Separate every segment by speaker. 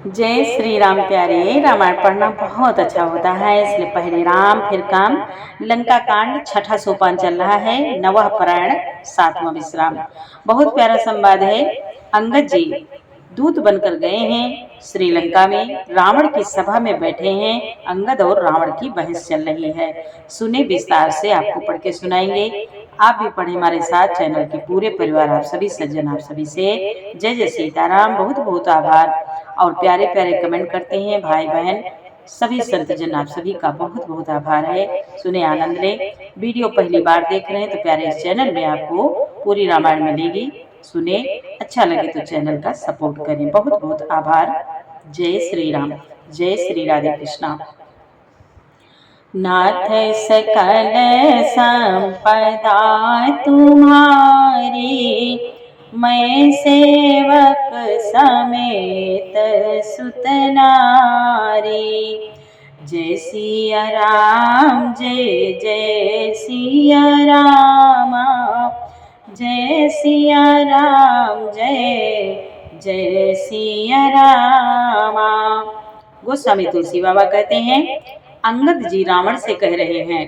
Speaker 1: जय श्री राम प्यारे। रामायण पढ़ना बहुत अच्छा होता है, इसलिए पहले राम फिर काम। लंका कांड छठा सोपान चल रहा है, नवह परायण सातवां विश्राम। बहुत प्यारा संवाद है। अंगद जी दूत बनकर गए हैं श्रीलंका में, रावण की सभा में बैठे हैं। अंगद और रावण की बहस चल रही है। सुने विस्तार से, आपको पढ़ के सुनाएंगे। आप भी पढ़े हमारे साथ। चैनल के पूरे परिवार, आप सभी सज्जन, आप सभी से जय जय सीताराम। बहुत बहुत आभार और प्यारे प्यारे कमेंट करते हैं भाई बहन, सभी संतजन, आप सभी का बहुत बहुत आभार है। सुने, आनंद लें। वीडियो पहली बार देख रहे हैं तो प्यारे इस चैनल में आपको पूरी रामायण मिलेगी। सुने, अच्छा लगे तो चैनल का सपोर्ट करें। बहुत बहुत आभार। जय श्री राम, जय श्री राधे कृष्णा। नाथ सकल संपदा तुम्हारी, मैं सेवक समेत सुत नारी। जय सिया राम, जय जय सिया रामा, जय सिया राम, जय जय सिया रामा। गोस्वामी तुलसी बाबा कहते हैं, अंगद जी रावण से कह रहे हैं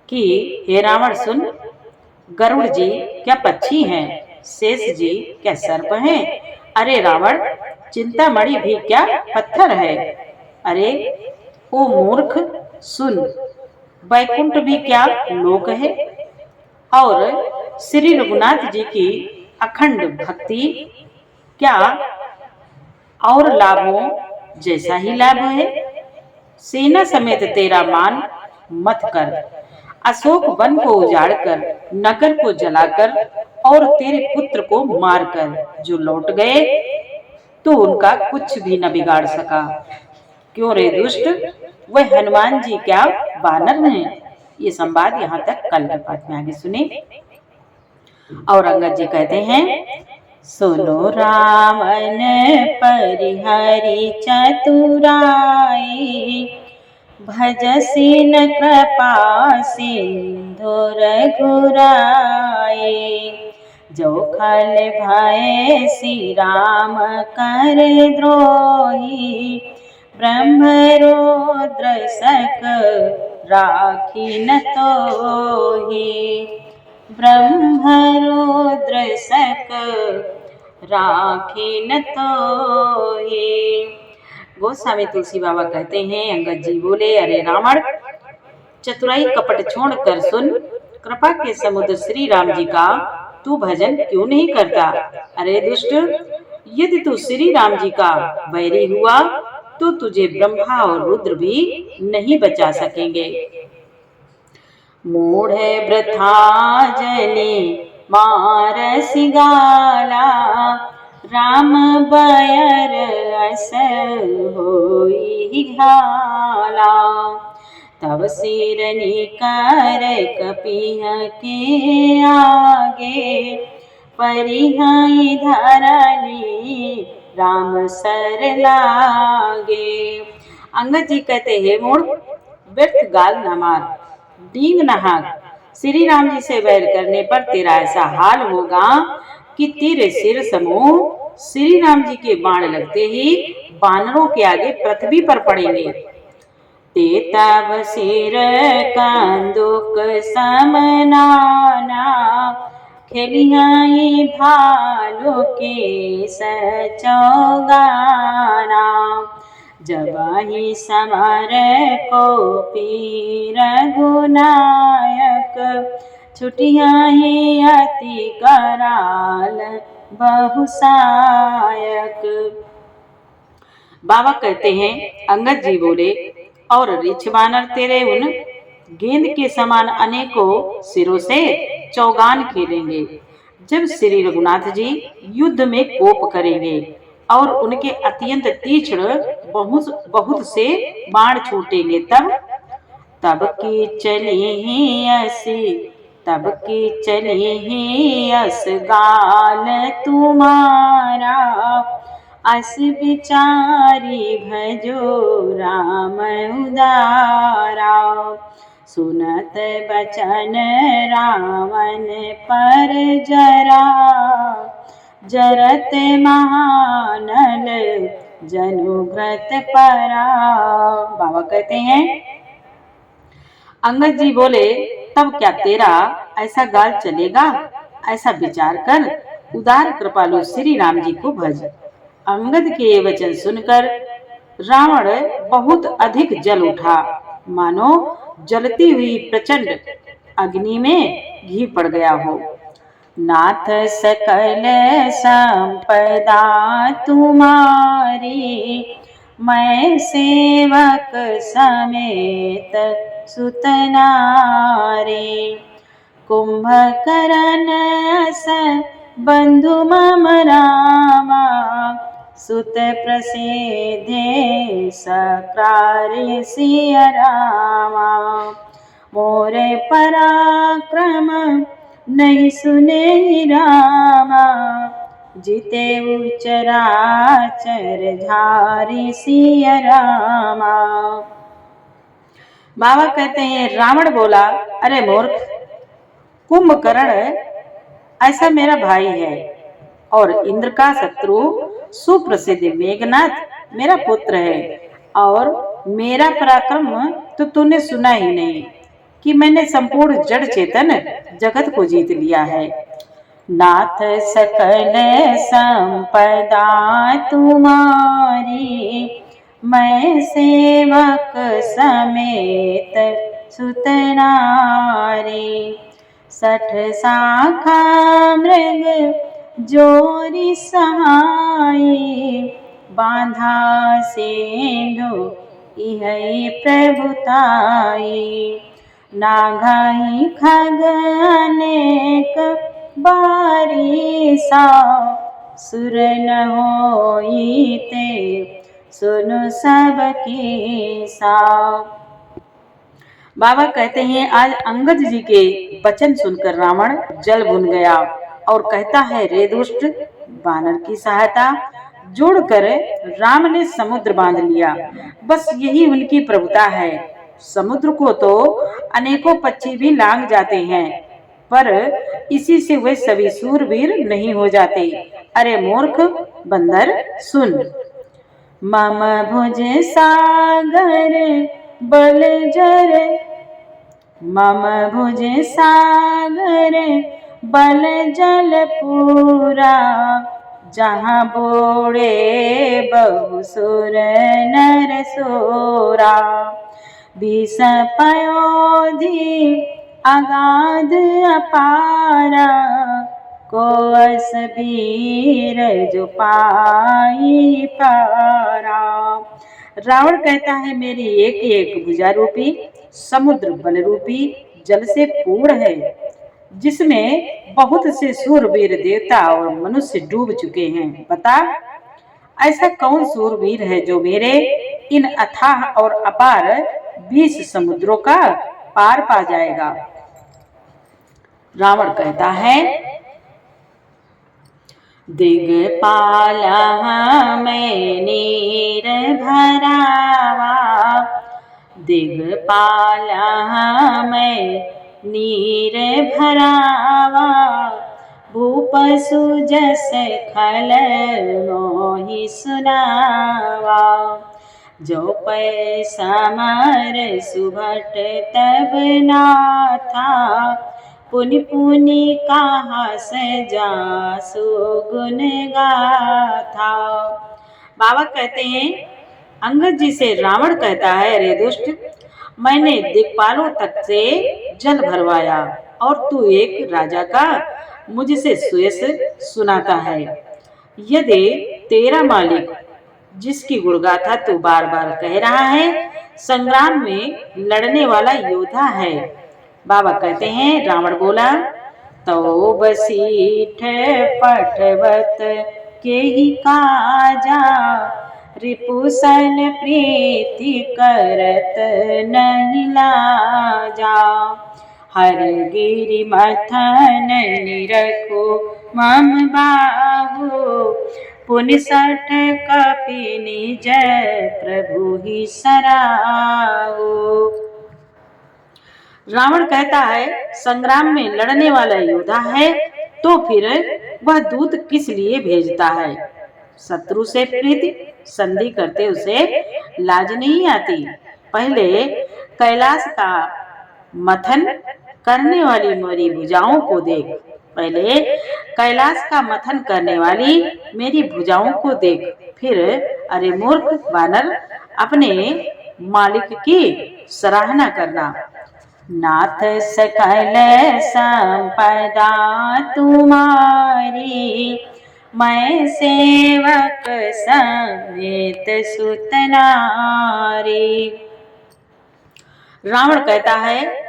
Speaker 1: कि हे रावण सुन, गरुड़ जी क्या पक्षी हैं, शेष जी क्या सर्प हैं। अरे रावण, चिंतामणि भी क्या पत्थर है। अरे ओ मूर्ख सुन, वैकुंठ भी क्या लोक है। और श्री रघुनाथ जी की अखंड भक्ति क्या और लाभों जैसा ही लाभ है। सेना समेत तेरा मान मत कर, अशोक वन को उजाड़ कर, नगर को जलाकर और तेरे पुत्र को मारकर जो लौट गए तो उनका कुछ भी न बिगाड़ सका। क्यों रे दुष्ट, वह हनुमान जी क्या वानर हैं। ये संवाद यहाँ तक। कल के पाठ में आगे सुने। और अंगद जी कहते हैं, सुनो रावण परिहरि चतुराई, भजसिन कृपा सिंधु रघुराई। जो खल भय श्री राम कर द्रोही, ब्रह्म रुद्र सक राखी न तोही। ब्रह्म रुद्र सक राखी न तोही। गोस्वामी तुलसी बाबा कहते हैं, अंगद जी बोले, अरे रावण, चतुराई कपट छोड़कर सुन, कृपा के समुद्र श्री राम जी का तू भजन क्यों नहीं करता। अरे दुष्ट, यदि तू श्री राम जी का वैरी हुआ तो तुझे ब्रह्मा और रुद्र भी नहीं बचा सकेंगे। मूढ़ वृथा जनी मारस गाला, राम बयर अस होई घाला। तब सिरनी कर कपिह के आगे, परिहाई धरनी राम सर लागे। अंगद जी कहते हैं, मूढ़, व्यर्थ गाल न मार, डींग न हाँक। श्री राम जी से वैर करने पर तेरा ऐसा हाल होगा कि तेरे सिर समूह श्री राम जी के बाण लगते ही बानरों के आगे पृथ्वी पर पड़ेंगे। ते तब सिर कंदुक समनाना, खेलियाई भालू के सचौगाना। जबाही समर को पीर गुनायक, छुटियाही अति कराल बहुसायक। बाबा कहते हैं, अंगद जी बोले, और रिछ बानर तेरे उन गेंद के समान अनेकों सिरों से चौगान खेलेंगे। जब श्री रघुनाथ जी युद्ध में कोप करेंगे और उनके अत्यंत तीक्ष्ण बहुत से बाण छूटेंगे, तब की चली ही ऐसी, तब की चली ही अस गाल तुम्हारा। अस बिचारी भजो राम उदारा। सुनत बचन रावण पर जरा, जरत महानल जनुघ्रत परा। बाबा कहते हैं, अंगद जी बोले, तब क्या तेरा ऐसा गाल चलेगा? ऐसा विचार कर उदार कृपालु श्री राम जी को भज। अंगद के ये वचन सुनकर रावण बहुत अधिक जल उठा, मानो जलती हुई प्रचंड अग्नि में घी पड़ गया हो। नाथ सकल संपदा तुम्हारी, मैं सेवक समेत सुत नारी। कुंभकर्ण अस बंधु मम रामा, सुत प्रसिद्धे सकारे सिय रामा। मोरे पराक्रम नहीं सुने रामा, जीते चराचर झारी सिय रामा। बाबा कहते हैं, रावण बोला, अरे मूर्ख, कुंभकर्ण ऐसा मेरा भाई है और इंद्र का शत्रु सुप्रसिद्ध मेघनाथ मेरा पुत्र है, और मेरा पराक्रम तो तूने सुना ही नहीं कि मैंने संपूर्ण जड़ चेतन जगत को जीत लिया है। नाथ सकल संपदा तुम्हारी, मैं सेवक समेत सुत नारी। 60 शाखा मृग जोरी सहाई, बांधा सिंधु इहै प्रभुताई। नागाई खग अनेक बारिसा, सुर न होई ते सुनु सब कीसा। बाबा कहते हैं, आज अंगद जी के वचन सुनकर रावण जल भुन गया और कहता है, रे दुष्ट, बानर की सहायता जोड़कर राम ने समुद्र बांध लिया। बस यही उनकी प्रभुता है। समुद्र को तो अनेकों पक्षी भी लांग जाते हैं, पर इसी से वे सभी सूरवीर नहीं हो जाते। अरे मूर्ख बंदर, सुन। मम भुज सागर बल जर, मम भुज सागर बल जल पूरा। जहाँ बोड़े बहुसुर नर सोरा, विष पयोधि अगाध अपारा। को अस वीर जो पाई पारा। रावण कहता है, मेरी एक एक भुजा रूपी समुद्र बल रूपी जल से पूर्ण है, जिसमें बहुत से सूरवीर देवता और मनुष्य डूब चुके हैं। बता, ऐसा कौन सूरवीर है जो मेरे इन अथाह और अपार 20 समुद्रों का पार पा जाएगा? रावण कहता है, दिगपाल मैं नीर भरावा, दिगपाल मैं नीर भरावा। भूप सुजस खल मोहि सुनावा। जो पै समर सुभट तब नाथा, पुनि पुनि कहा सजासु गुण गाथा। बाबा कहते हैं, अंगद जी से रावण कहता है, रे दुष्ट, मैंने दिक्पालों तक से जल भरवाया और तू एक राजा का मुझसे सुयस सुनाता है। यदि तेरा मालिक, जिसकी गुणगाथा तू बार बार कह रहा है, संग्राम में लड़ने वाला योद्धा है। बाबा कहते हैं, रावण बोला, तो बसीठ पठवत के ही काजा। रिपुसन प्रीति करत नहीं लाजा। हर गिरि मथन निरखो मम बाहु। पुनि 60 कपि निज प्रभु ही सराहु। रावण कहता है, संग्राम में लड़ने वाला योद्धा है, तो फिर वह दूत किस लिए भेजता है? शत्रु से प्रीति संधि करते उसे लाज नहीं आती। पहले कैलाश का मथन करने वाली मेरी भुजाओं को देख, पहले कैलाश का मथन करने वाली मेरी भुजाओं को देख, फिर अरे मूर्ख वानर अपने मालिक की सराहना करना। नाथ सकल संपदा तुम्हारी, मैं सेवक समेत सुत नारी। रावण कहता है,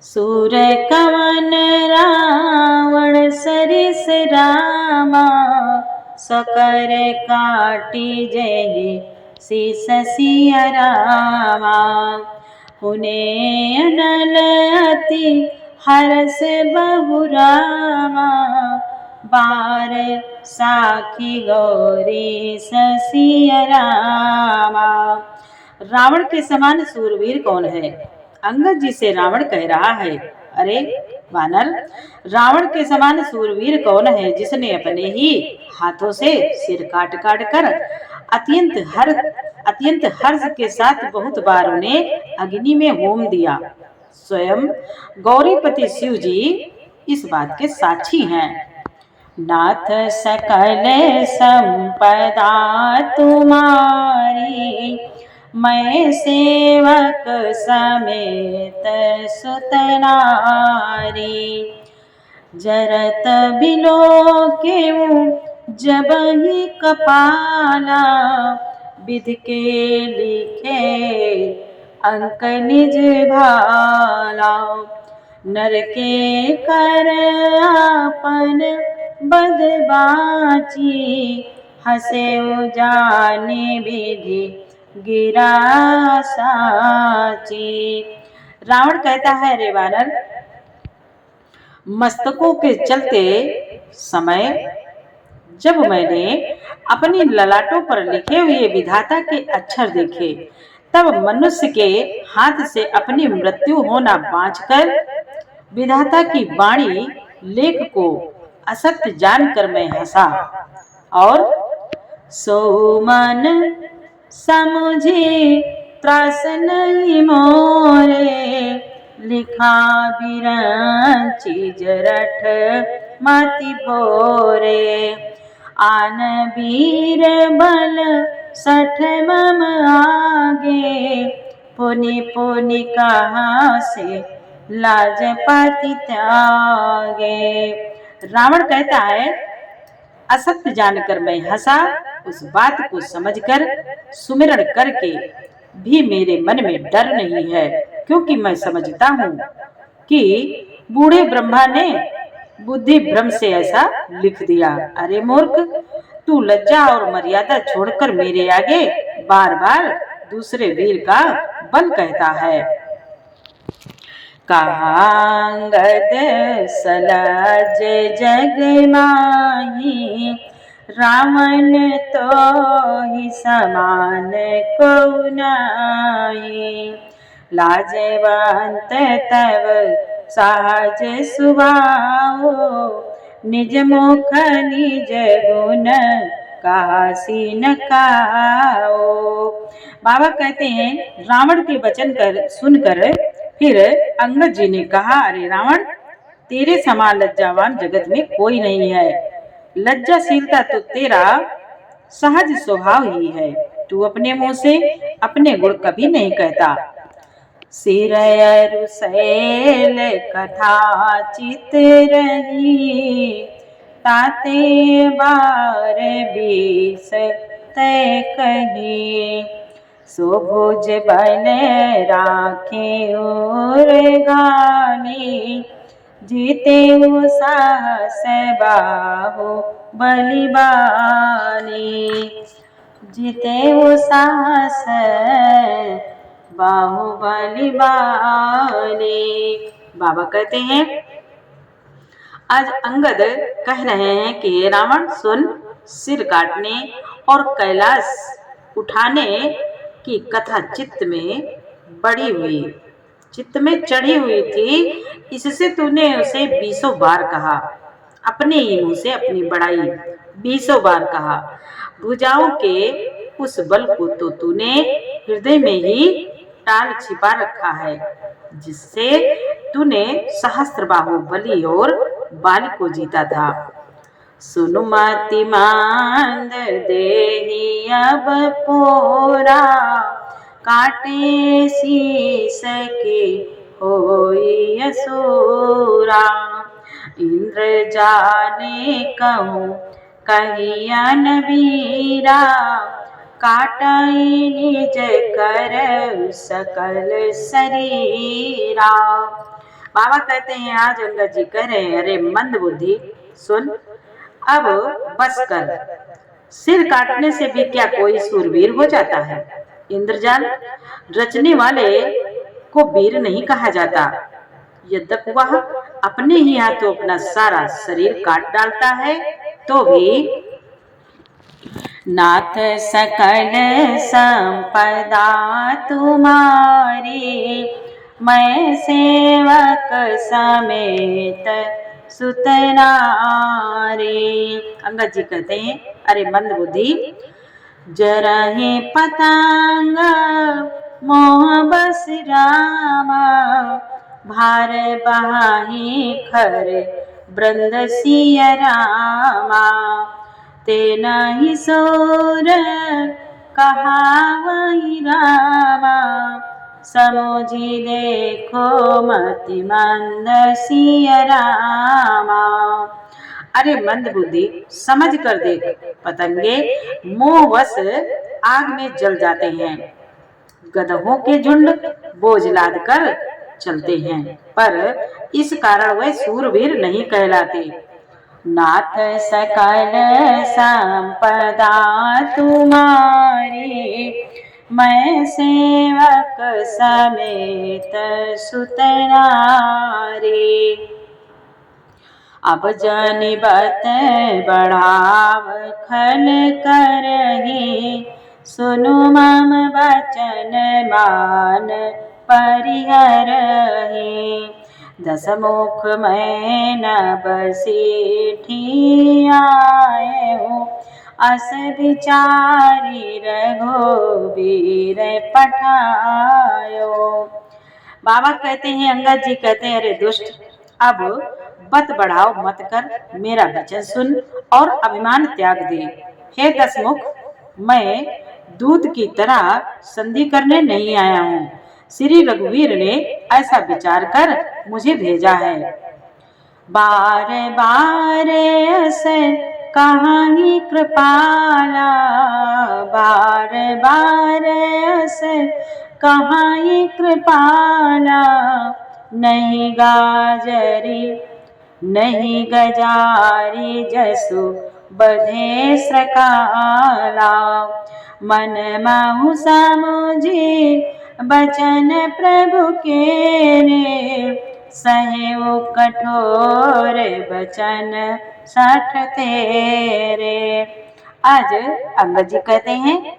Speaker 1: सूर कवन रावण सरिस रामा, सकर काटी जय शीस सिया रामा। पुने अनल अति हरस बहुरामा, बार साखी गौरी ससिया रामा। रावण के समान सूरवीर कौन है? अंगद जी से रावण कह रहा है, अरे वानर, रावण के समान सूरवीर कौन है जिसने अपने ही हाथों से सिर काट काट कर अत्यंत हर्ष के साथ बहुत बार उन्हें अग्नि में होम दिया। स्वयं गौरीपति शिव जी इस बात के साक्षी हैं। नाथ सकल संपदा तुम्हारी, मैं सेवक समेत सुत नारी। जरत बिलो केऊ जब ही कपाला, विध के लिखे अंक निज भाला। नर के कर आपन बद बाची, हसे जाने विधि गिरा साची। रावण कहता है, रे वानर, मस्तकों के चलते समय जब मैंने अपनी ललाटों पर लिखे हुए विधाता के अक्षर देखे, तब मनुष्य के हाथ से अपनी मृत्यु होना बाँचकर विधाता की वाणी लेख को असत्य जानकर मैं हंसा, और सो मन समझे त्रास नहीं मोरे, लिखा बिरंची जरठ माति भोरे। आन वीर बल सठ मम आगे, पुनि पुनि कहाँ से लाज पाति त्यागे। रावण कहता है, असत्य जानकर मैं हंसा, उस बात को समझकर सुमिरन करके भी मेरे मन में डर नहीं है, क्योंकि मैं समझता हूँ कि बूढ़े ब्रह्मा ने बुद्धि भ्रम से ऐसा लिख दिया। अरे मूर्ख, तू लज्जा और मर्यादा छोड़कर मेरे आगे बार बार दूसरे वीर का बल कहता है। कांगद सलज जग माही, रावण तो ही समान को नाई। लाजवंत तव सहज सुभाओ, निज मुख निज गुण कासी न काओ। बाबा कहते हैं, रावण के वचन सुनकर फिर अंगद जी ने कहा, अरे रावण, तेरे समान लज्जावान जगत में कोई नहीं है। लज्जाशीलता तो तेरा सहज स्वभाव ही है। तू अपने मुंह से अपने गुण कभी नहीं कहता। सिर सैल कथा चित रही, ताते बार बीस तय कही। सुभुज बन राखे और गाली, जीते साहस बाहु बलिबानी। जीते साहस बाहु बलिबानी। बाबा कहते हैं, आज अंगद कह रहे हैं कि रावण सुन, सिर काटने और कैलाश उठाने की कथा चित्त में चढ़ी हुई थी, इससे तूने उसे 20 बार कहा। अपने ही मुंह से अपनी बड़ाई 20 बार कहा। भुजाओं के उस बल को तो तूने हृदय में ही टाल छिपा रखा है, जिससे तूने सहस्त्रबाहु बलि और बाली को जीता था। सुन मति मांद देहि अब पोरा, काटे शीस के होई असुरा। इंद्र जाने कहूँ कहिया न वीरा, काटई निज कर सकल शरीरा। बाबा कहते हैं, आज अंगद जी कह रहे हैं, अरे मंद बुद्धि सुन, अब बस कर, सिर काटने से भी क्या कोई सूरवीर हो जाता है? इंद्रजाल रचने वाले को वीर नहीं कहा जाता, यद्यपि वह अपने ही हाथों अपना सारा शरीर काट डालता है तो भी। नाथ सकल संपदा तुम्हारी, मैं सेवक समेत सुत नारी। अंगद जी कहते हैं, अरे मंद बुद्धि, जरहि पतंग मोह बस रामा, भार बहाहि खर वृंद सिय रामा। ते नहीं सोर कहावहि रामा, समझी देखो मति मंद सिय रामा। अरे मंद बुद्धि, समझ कर देख, पतंगे मोहवश आग में जल जाते हैं, गधों के झुंड बोझ लाद कर चलते हैं, पर इस कारण वे सूरवीर नहीं कहलाते। नाथ सकल संपदा तुम्हारी, मैं सेवक समेत सुत नारी। अब जनिबत बढ़ाव खल करहि, सुनु मम वचन मान परिहरहि। दस मुख मैं न बसेठी आयहु, अस विचारी रघुबीर पठायो। बाबा कहते हैं, अंगद जी कहते हैं, अरे दुष्ट, अब बत बढ़ाओ मत कर, मेरा वचन सुन और अभिमान त्याग दे। हे दसमुख, मैं दूत की तरह संधि करने नहीं आया हूँ, श्री रघुवीर ने ऐसा विचार कर मुझे भेजा है। बार बार अस कहाहि कृपाला, बार बार अस कहाहि कृपाला। नहीं गाजरी नहीं गजारी, जसु बधे सकाला। मन माहु समुझी बचन प्रभु के रे, सहेउ कठोर बचन सठ तेरे। आज अंगद जी कहते हैं,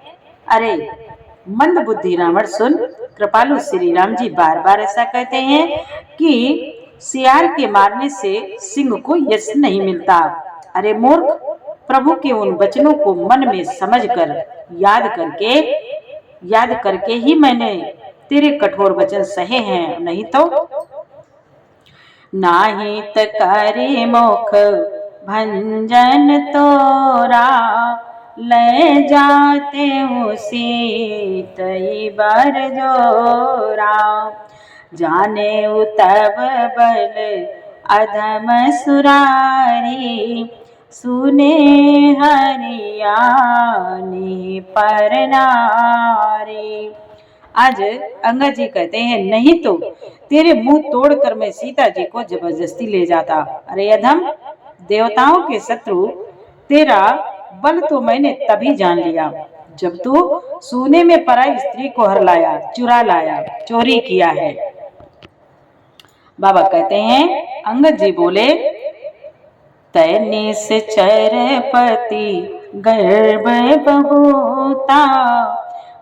Speaker 1: अरे मंद बुद्धि रावण सुन, कृपालु श्री राम जी बार बार ऐसा कहते हैं कि सियार के मारने से सिंह को यश नहीं मिलता। अरे मूर्ख, प्रभु के उन वचनों को मन में समझकर याद करके ही मैंने तेरे कठोर वचन सहे हैं, नहीं तो। नाहित करे मुख भंजन तोरा, ले जाते हूँ सीतई बर जोरा। जाने तब बल अधम सुरारी, सुने हरियाणी पर नारी। आज अंगद जी कहते हैं, नहीं तो तेरे मुंह तोड़कर मैं सीता जी को जबरदस्ती ले जाता। अरे अधम, देवताओं के शत्रु तेरा बल तो मैंने तभी जान लिया जब तू सोने में पराई स्त्री को हर लाया, चुरा लाया, चोरी किया है। बाबा कहते हैं, अंगद जी बोले, तैने से चरपति गर्भ बहुता,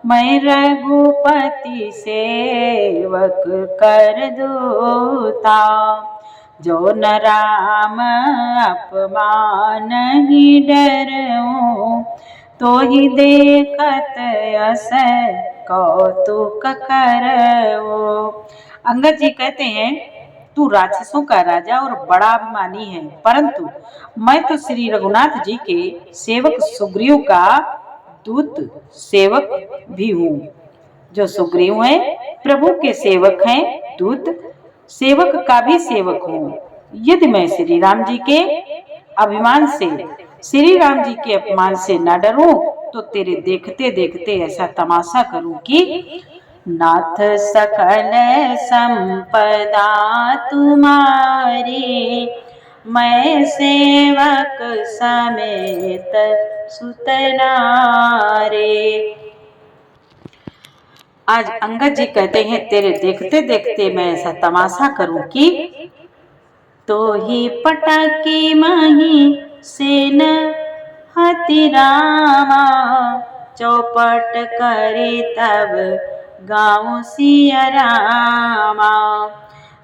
Speaker 1: मैं रघुपति सेवक कर दूता। जो न राम अपमान ही डरूं, तो ही देखत अस कौतुक करओ। अंगद जी कहते हैं, तू राक्षसों का राजा और बड़ा अभिमानी है, परंतु मैं तो श्री रघुनाथ जी के सेवक सुग्रीव का दूत सेवक भी हूँ। जो सुग्रीव हैं प्रभु के सेवक हैं, दूत सेवक का भी सेवक हूँ। यदि मैं श्री राम जी के अभिमान से, श्री राम जी के अपमान से न डरूं, तो तेरे देखते देखते ऐसा तमाशा करूं कि नाथ सकल संपदा तुम्हारी, मैं सेवक समेत सुत नारे। आज अंगद जी कहते हैं, तेरे देखते देखते मैं ऐसा तमाशा करूं कि तो ही पटाकी माही सेन हति रामा, चौपट करे तब गाँव सिया रामा।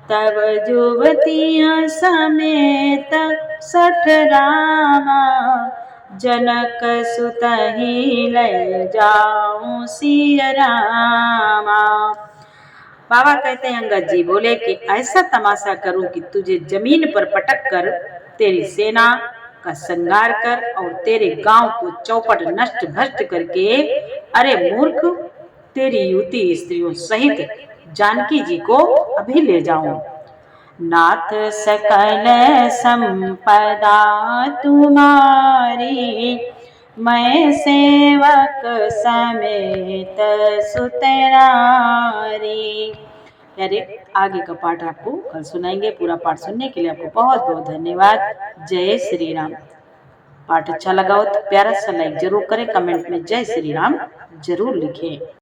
Speaker 1: तब जुवतियाँ समेत सठ रामा, जनक सुत ही ले जाऊं सिया रामा। बाबा कहते हैं, अंगद जी बोले कि ऐसा तमाशा करूं कि तुझे जमीन पर पटक कर तेरी सेना का संगार कर और तेरे गांव को चौपट नष्ट भ्रष्ट करके, अरे मूर्ख, तेरी युवती स्त्रियों सहित जानकी जी को अभी ले जाऊं। नाथ सकल संपदा तुम्हारी, मैं सेवक समेत सुत नारी। अरे आगे का पाठ आपको कल सुनाएंगे। पूरा पाठ सुनने के लिए आपको बहुत बहुत धन्यवाद। जय श्री राम। पाठ अच्छा लगा हो तो प्यारा सा लाइक जरूर करें, कमेंट में जय श्री राम जरूर लिखें।